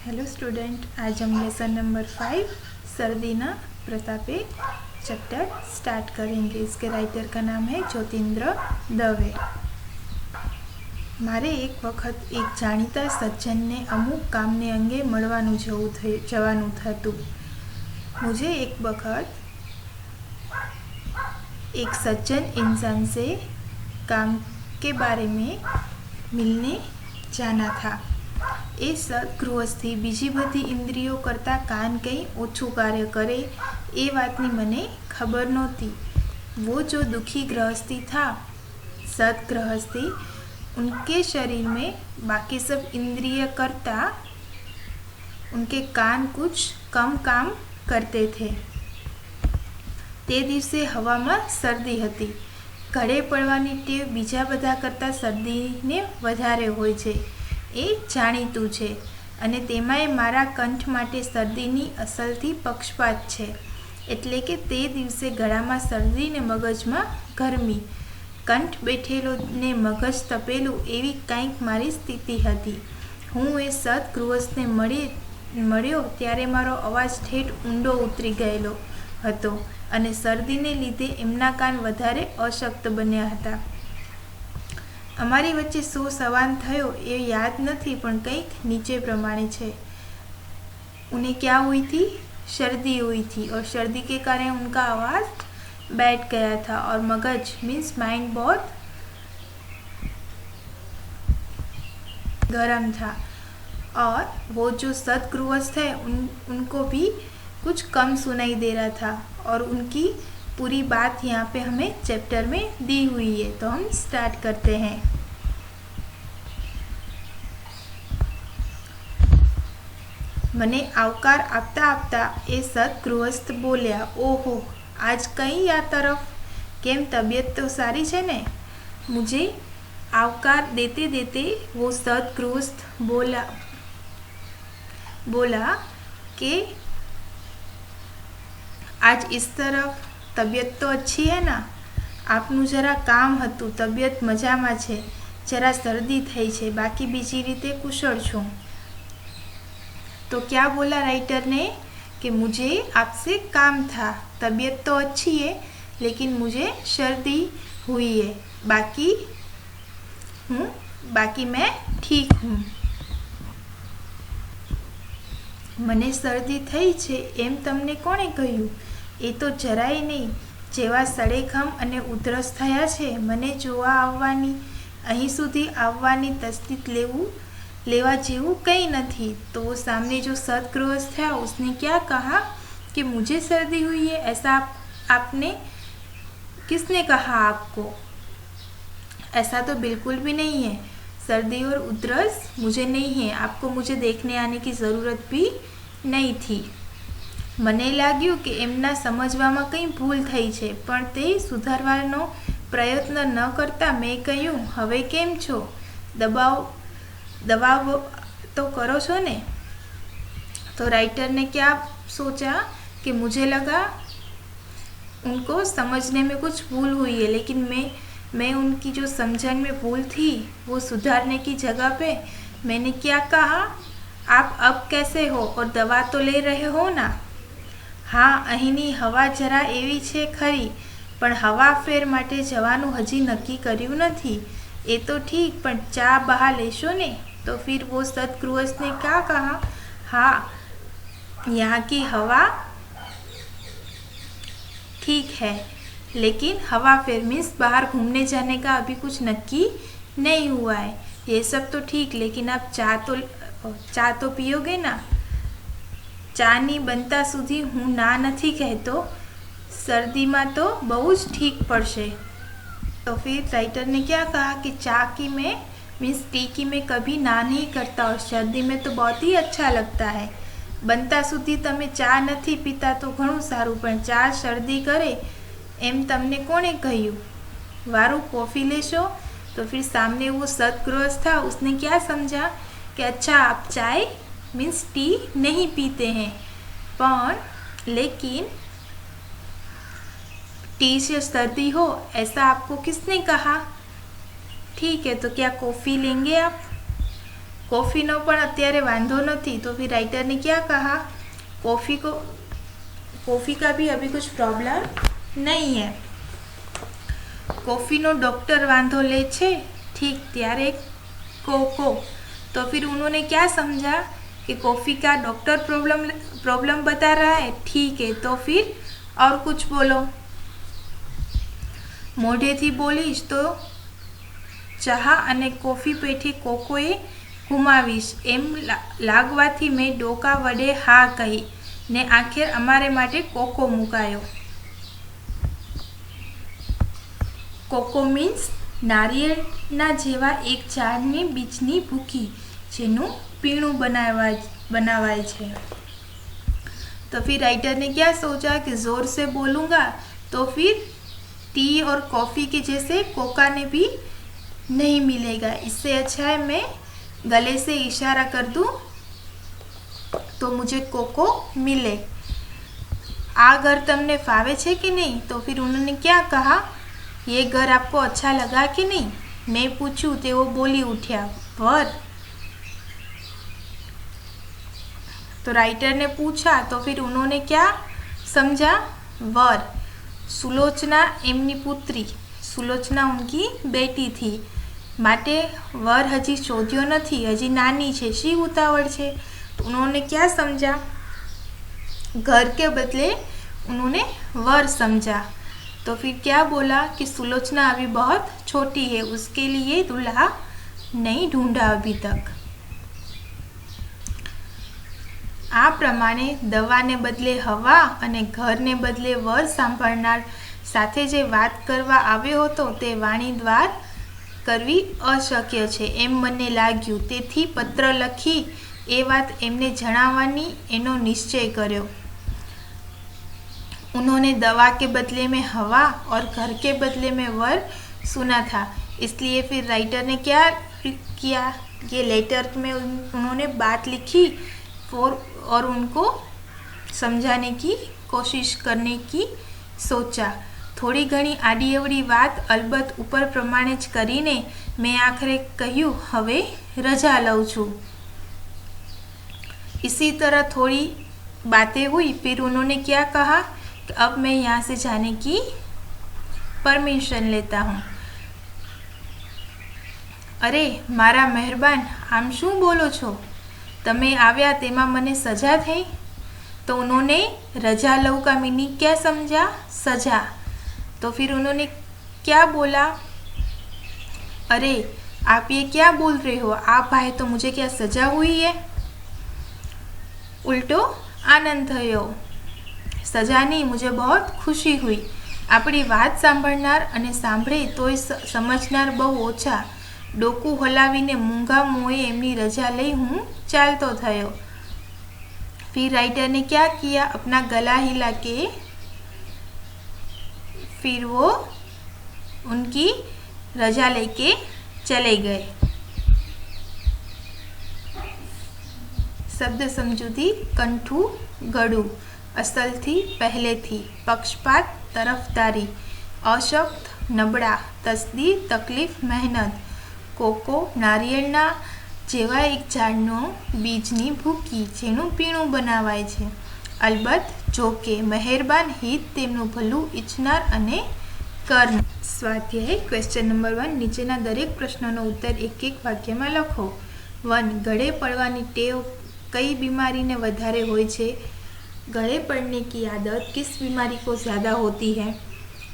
Hello student, आज हम lesson number 5 सर्दीना प्रतापे chapter start करेंगे। इसके राइटर का नाम है ज्योतिन्द्र दवे। मारे एक वखत एक जाણીતા सज्जन ने अमुक काम ने अंगे મળવાનું જવાનું થતું। मुझे एक वक्त एक सज्जन इंसान से काम के बारे में मिलने जाना था। ए सदगृहस्थी बीजी बधी इंद्रियों करता कान कई ओछू कार्य करे ए बातनी मने खबर नहोती। वो जो दुखी गृहस्थी था, सदगृहस्थी, उनके शरीर में बाकी सब इंद्रिय करता उनके कान कुछ कम काम करते थे। ते दिवसे हवामां सर्दी हती। घड़े पड़वानी टेव बीजा बधा करता सर्दीने वधारे होय छे ए जाणीतुं छे अने तेमांय मारा कंठ माटे सर्दीनी असलथी पक्षपात छे। एटले के ते दिवसे गळामां सर्दी ने मगजमां गरमी, कंठ बेठेलो ने मगज तपेલું एवी कांईक मारी स्थिति हती। हूँ ए सदगृहस्थने मळ्यो त्यारे मारो अवाज ठेठ ऊंडो उतरी गयेलो हतो अने सर्दीने लीधे एमना कान वधारे अशक्त बन्या हता। अमारी वच्चे शो सवाल थयो ए याद नहीं, पण कंईक नीचे प्रमाणे छे। उन्हें क्या हुई थी? सर्दी हुई थी और सर्दी के कारण उनका आवाज़ बैठ गया था और मगज मीन्स माइंड बहुत गर्म था। और वो जो सदगृहस्थ है उनको भी कुछ कम सुनाई दे रहा था और उनकी पूरी बात यहाँ पे हमें चैप्टर में दी हुई है। तो हम स्टार्ट करते हैं। मने आवकार आपता आपता ए सदगृहस्थ बोल्या, ओहो आज कहीं या तरफ, केम तबीयत तो सारी है ने। मुझे आवकार देते देते वो सदगृहस्थ बोला कि आज इस तरफ तबीयत तो अच्छी है ना। आपनु जरा काम हतु, तबीयत मजामां छे, जरा सर्दी थई छे, बाकी बीजी रीते कुशल छूं। तो क्या बोला राइटर ने कि मुझे आपसे काम था, तबीयत तो अच्छी है लेकिन मुझे सर्दी हुई है, बाकी मैं ठीक हूँ। मने सर्दी थई छे एम तमने कोणे कह्युं? ए तो જરાય नहीं। जेवा सड़ेखम अने उधरस थया छे मने जोवा आववानी, अहीं सुधी आववानी तस्दीक लेवा जेवुं कहीं नहीं। तो वो सामने जो सदगृहस्थ था उसने क्या कहा कि मुझे सर्दी हुई है, ऐसा आपने किसने कहा आपको? ऐसा तो बिल्कुल भी नहीं है। सर्दी और उधरस मुझे नहीं है, आपको मुझे देखने आने की ज़रूरत भी नहीं थी। मने लाग्યું કે એમના સમજવામાં કંઈ ભૂલ થઈ છે, પણ તે સુધારવાનો પ્રયત્ન ન કરતા મેં કહ્યું, હવે કેમ છો? દબાવ तो करो छो ने। तो राइटर ने क्या सोचा कि मुझे लगा उनको समझने में कुछ भूल हुई है, लेकिन मैं उनकी जो समझन में भूल थी वो सुधारने की जगह पे मैंने क्या कहा, आप अब कैसे हो और दवा तो ले रहे हो ना? हाँ, અહીંની હવા જરા એવી છે ખરી, પણ હવાફેર માટે જવાનું હજી નક્કી કર્યું નથી। એ તો ઠીક, પણ ચા બહાર લેશો ને? तो फिर वो सदगृहस्थ ने क्या कहा, हाँ यहाँ की हवा ठीक है, लेकिन हवा फेर मीन्स बाहर घूमने जाने का अभी कुछ नक्की नहीं हुआ है। ये सब तो ठीक, लेकिन आप चा तो पियोगे ना? चानी बनता सुधी हूँ ना नहीं कहतो, सर्दी में तो बहुत ठीक पड़शे। तो फिर राइटर ने क्या कहा कि चा की में मीन्स टी की मैं कभी ना नहीं करता और सर्दी में तो बहुत ही अच्छा लगता है। बनता सुधी तमे चा नहीं पीता तो घणुं सारूं, पण चा सर्दी करे एम तमने कोणे कह्युं? वारू कॉफ़ी लेशो? तो फिर सामने वो सदगृहस्थ था, उसने क्या समझा कि अच्छा आप चाय मीन्स टी नहीं पीते हैं, पर लेकिन टी से सर्दी हो ऐसा आपको किसने कहा? ठीक है, तो क्या कॉफ़ी लेंगे आप? कॉफ़ी नो पण अत्यारे वांधो नहीं, तो फिर राइटर ने क्या कहा, कॉफ़ी का भी अभी कुछ प्रॉब्लम नहीं है। कॉफ़ी नो डॉक्टर वांधो ले छे, ठीक त्यारे कोको। तो फिर उन्होंने क्या समझा कि कॉफ़ी का डॉक्टर प्रॉब्लम बता रहा है, ठीक है, तो फिर और कुछ बोलो। मोढेथी बोलीश तो चहा अने कॉफ़ी पेठी कोकोए घुमावीश एम लागवाथी मैं डोका वडे हा कही ने आखिर अमारे माटे कोको मुकायो। कोको मीन्स नारिયેળના જેવા એક ઝાડની બીજની ભૂકી જેનું પીણું બનાવાય છે। तो फिर राइटर ने क्या सोचा कि ज़ोर से बोलूँगा तो फिर टी और कॉफ़ी के जैसे कोका ने भी नहीं मिलेगा, इससे अच्छा है मैं गले से इशारा कर दूँ तो मुझे कोको मिले। आ घर तमने फावे छे कि नहीं? तो फिर उन्होंने क्या कहा, ये घर आपको अच्छा लगा कि नहीं? मैं पूछूं तो वो बोली उठ्या, वर। तो राइटर ने पूछा तो फिर उन्होंने क्या समझा, वर। सुलोचना एमनी पुत्री, सुलोचना उनकी बेटी थी, माटे वर हजी शोध्यो नहीं, हजी नानी छे, शी उतावड़ छे। तो उन्होंने क्या समझा, घर के बदले उन्होंने वर समझा। तो फिर क्या बोला कि सुलोचना अभी बहुत छोटी है, उसके लिए दूल्हा नहीं ढूंढा अभी तक। आ प्रमाणे दवा ने बदले हवा अने घर ने बदले वर सांभळनार साथे जे वात करवा आव्यो हतो ते वाणी द्वार करवी अशक्य छे एम मने लाग्युं, तेथी पत्र लखी ए वात एमने जणाववानी एनो निश्चय कर्यो। उन्होंने दवा के बदले में हवा और घर के बदले में वर सुना था, इसलिए फिर राइटर ने क्या किया, ये लेटर में उन्होंने बात लिखी और उनको समझाने की कोशिश करने की सोचा। थोड़ी घणी आडी अवड़ी बात अलबत्त ऊपर प्रमाणे ज करीने मैं आखिरे कह्यु हवे रजा लઉં છું। इसी तरह थोड़ी बातें हुई, फिर उन्होंने क्या कहा कि अब मैं यहाँ से जाने की परमिशन लेता हूँ। अरे मारा मेहरबान, आम शू बोलो छो, तमे आव्या तेमा मने सजा थई। तो उन्होंने रजा लऊ का मीनिंग क्या समझा, सजा। तो फिर उन्होंने क्या बोला, अरे आप ये क्या बोल रहे हो, आप आए तो मुझे क्या सजा हुई है? उल्टो आनंद थयो, सजा नहीं, मुझे बहुत खुशी हुई। आपणी वात सांभळनार अने सांभळे तोय समझनार बहु ओछा। डोकू हलावीने मूंगा मोए एमनी रजा लई हूँ चालतो थयो। फिर राइटर ने क्या किया, अपना गला हिला के फिर वो उनकी रजा लेके चले गए। शब्द समझूती, कंठू गड़ू, असल थी पहले थी, पक्षपात तरफदारी, अशक्त नबड़ा, तस्दीर तकलीफ मेहनत, कोको नारिયેળના જેવા એક ઝાડનો બીજની ભૂકી જેનું પીણું બનાવાય છે। અલબત્ત જો કે મહેરબાન હિત તેમનું ભલું ઈચ્છનાર અને કરનાર। સ્વાધ્યાય ક્વેશ્ચન નંબર 1, નીચેના દરેક પ્રશ્નનો ઉત્તર એક એક વાક્યમાં લખો। 1. ગળે પડવાની ટેવ કઈ બીમારીને વધારે હોય છે? गले पड़ने की आदत किस बीमारी को ज़्यादा होती है?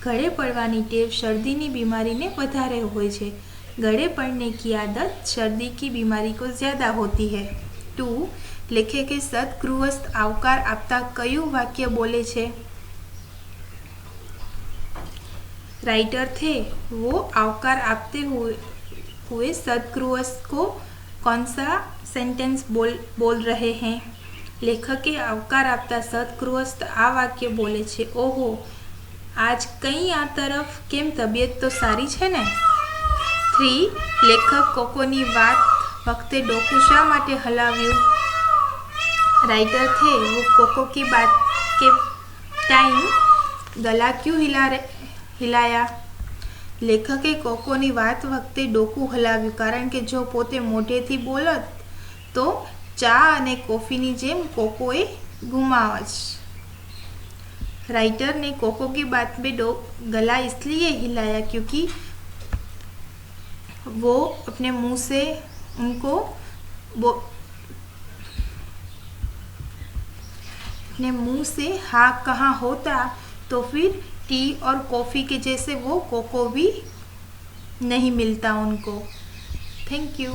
गले पड़वानी टेव शर्दी की बीमारी ने वधारे होय छे। गले पड़ने की आदत शर्दी की बीमारी को ज़्यादा होती है। 2. लेखके सदगृहस्थ आवकार आपता कયું वाक्य बोले छे? राइटर थे वो आवकार आपते हुए सदगृहस्थ को कौन सा सेंटेंस बोल रहे हैं? लेखके आवकार आपता सदगृहस्थ आ वाक्य बोले छे, ओहो आज कई आ तरफ केम तबियत तो सारी छे ने? 3. लेखक कोकोनी वात वखते डोकू शा माटे हलाव्यू? राइटर थे वो कोको की बात के टाइम गला क्यों हिलाया? लेखके कोकोनी वात वखते डोकू हलाव्यू कारण के जो पोते मोढेथी बोलत તો ચા અને કોફીની જેમ કોકોએ घुमावज। राइटर ने कोको की बात में गला इसलिए हिलाया क्योंकि वो अपने मुंह से उनको अपने मुंह से हाँ कहा होता तो फिर टी और कॉफ़ी के जैसे वो कोको भी नहीं मिलता उनको। Thank you.